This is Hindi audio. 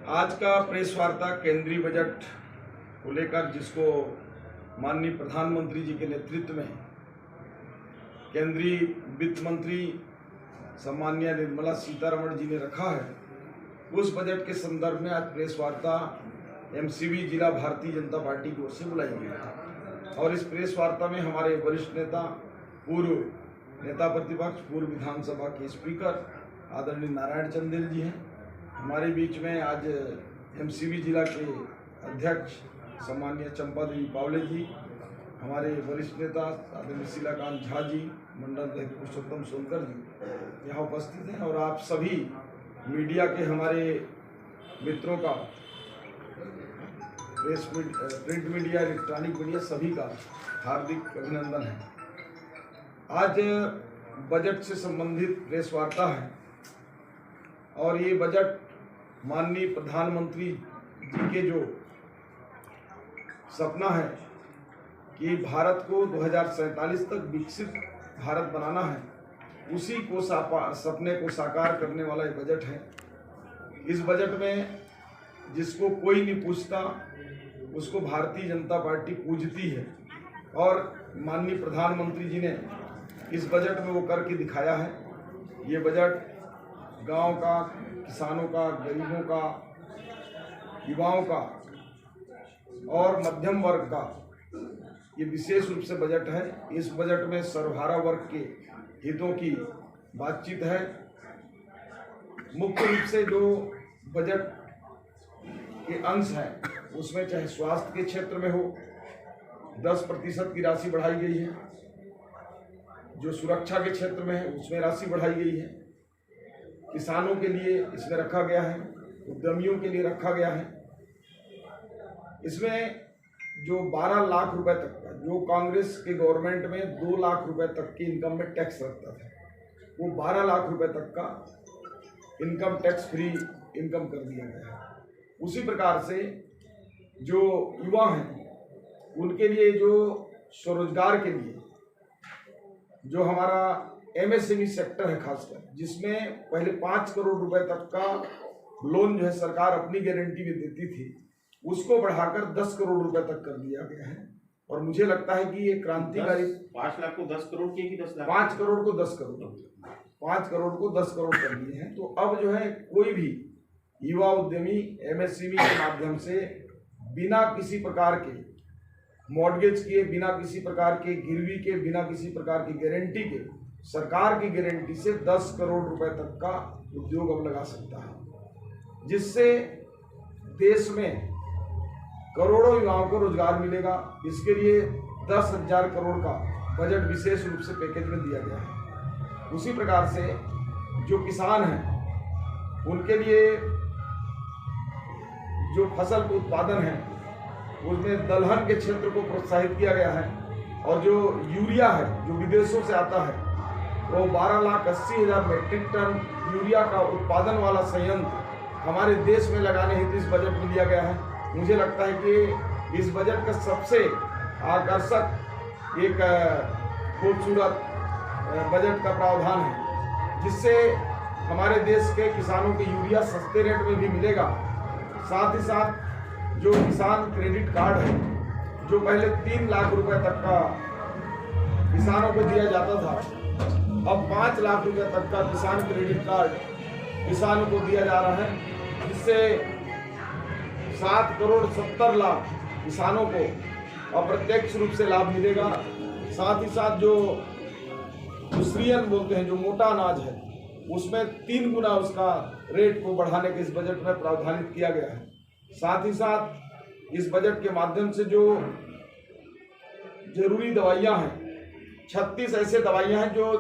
आज का प्रेस वार्ता केंद्रीय बजट को लेकर, जिसको माननीय प्रधानमंत्री जी के नेतृत्व में केंद्रीय वित्त मंत्री सम्माननीय निर्मला सीतारमण जी ने रखा है, उस बजट के संदर्भ में आज प्रेस वार्ता एमसीवी जिला भारतीय जनता पार्टी की ओर से बुलाई गई है। और इस प्रेस वार्ता में हमारे वरिष्ठ नेता, पूर्व नेता प्रतिपक्ष, पूर्व विधानसभा के स्पीकर आदरणीय नारायण चंदेल जी हैं। हमारे बीच में आज एमसीवी जिला के अध्यक्ष सम्माननीय चंपा देवी पावले जी, हमारे वरिष्ठ नेता आदरणीय शीलाकांत झा जी, मंडल अध्यक्ष पुरुषोत्तम सोनकर जी यहाँ उपस्थित हैं। और आप सभी मीडिया के हमारे मित्रों का, प्रिंट मीडिया, इलेक्ट्रॉनिक मीडिया, सभी का हार्दिक अभिनंदन है। आज बजट से संबंधित प्रेस वार्ता है और ये बजट माननीय प्रधानमंत्री जी के जो सपना है कि भारत को 2047 तक विकसित भारत बनाना है, उसी को सपने को साकार करने वाला ये बजट है। इस बजट में जिसको कोई नहीं पूछता उसको भारतीय जनता पार्टी पूजती है और माननीय प्रधानमंत्री जी ने इस बजट में वो करके दिखाया है। ये बजट गांव का, किसानों का, गरीबों का, युवाओं का और मध्यम वर्ग का ये विशेष रूप से बजट है। इस बजट में सर्वहारा वर्ग के हितों की बातचीत है। मुख्य रूप से जो बजट के अंश हैं उसमें चाहे स्वास्थ्य के क्षेत्र में हो 10% की राशि बढ़ाई गई है, जो सुरक्षा के क्षेत्र में है उसमें राशि बढ़ाई गई है, किसानों के लिए इसमें रखा गया है, उद्यमियों के लिए रखा गया है। इसमें जो 12 लाख रुपए तक का, जो कांग्रेस के गवर्नमेंट में 2 लाख रुपए तक की इनकम में टैक्स लगता था, वो 12 लाख रुपए तक का इनकम टैक्स फ्री इनकम कर दिया गया है। उसी प्रकार से जो युवा हैं उनके लिए जो स्वरोजगार के लिए जो हमारा एमएसएमई सेक्टर है खासकर, जिसमें पहले 5 करोड़ रुपए तक का लोन जो है सरकार अपनी गारंटी में देती थी, उसको बढ़ाकर 10 करोड़ रुपए तक कर दिया गया है। और मुझे लगता है कि ये क्रांतिकारी 5 लाख को 10 करोड़ की कि 10 लाख 5 करोड़ को 10 करोड़ 5 करोड़ को 10 करोड़ कर दिए हैं। तो अब जो है कोई भी युवा उद्यमी एमएसएमई के माध्यम से बिना किसी प्रकार के मॉर्गेज किए, बिना किसी प्रकार के गिरवी के, बिना किसी प्रकार की गारंटी के, सरकार की गारंटी से 10 करोड़ रुपए तक का उद्योग अब लगा सकता है, जिससे देश में करोड़ों युवाओं को रोजगार मिलेगा। इसके लिए 10,000 करोड़ का बजट विशेष रूप से पैकेज में दिया गया है। उसी प्रकार से जो किसान हैं उनके लिए जो फसल के उत्पादन है उसमें दलहन के क्षेत्र को प्रोत्साहित किया गया है। और जो यूरिया है जो विदेशों से आता है, वो 12,80,000 मैट्रिक टन यूरिया का उत्पादन वाला संयंत्र हमारे देश में लगाने हेतु इस बजट में दिया गया है। मुझे लगता है कि इस बजट का सबसे आकर्षक एक खूबसूरत बजट का प्रावधान है, जिससे हमारे देश के किसानों को यूरिया सस्ते रेट में भी मिलेगा। साथ ही साथ जो किसान क्रेडिट कार्ड है, जो पहले 3 लाख रुपए तक का किसानों को दिया जाता था, अब 5 लाख रुपए तक का किसान क्रेडिट कार्ड किसानों को दिया जा रहा है, जिससे 7 करोड़ 70 लाख किसानों को अप्रत्यक्ष रूप से लाभ मिलेगा। साथ ही साथ जो दुसरियन बोलते हैं, जो मोटा अनाज है, उसमें 3 गुना उसका रेट को बढ़ाने के इस बजट में प्रावधानित किया गया है। साथ ही साथ इस बजट के माध्यम से जो जरूरी दवाइयां हैं, 36 ऐसे दवाइयां हैं जो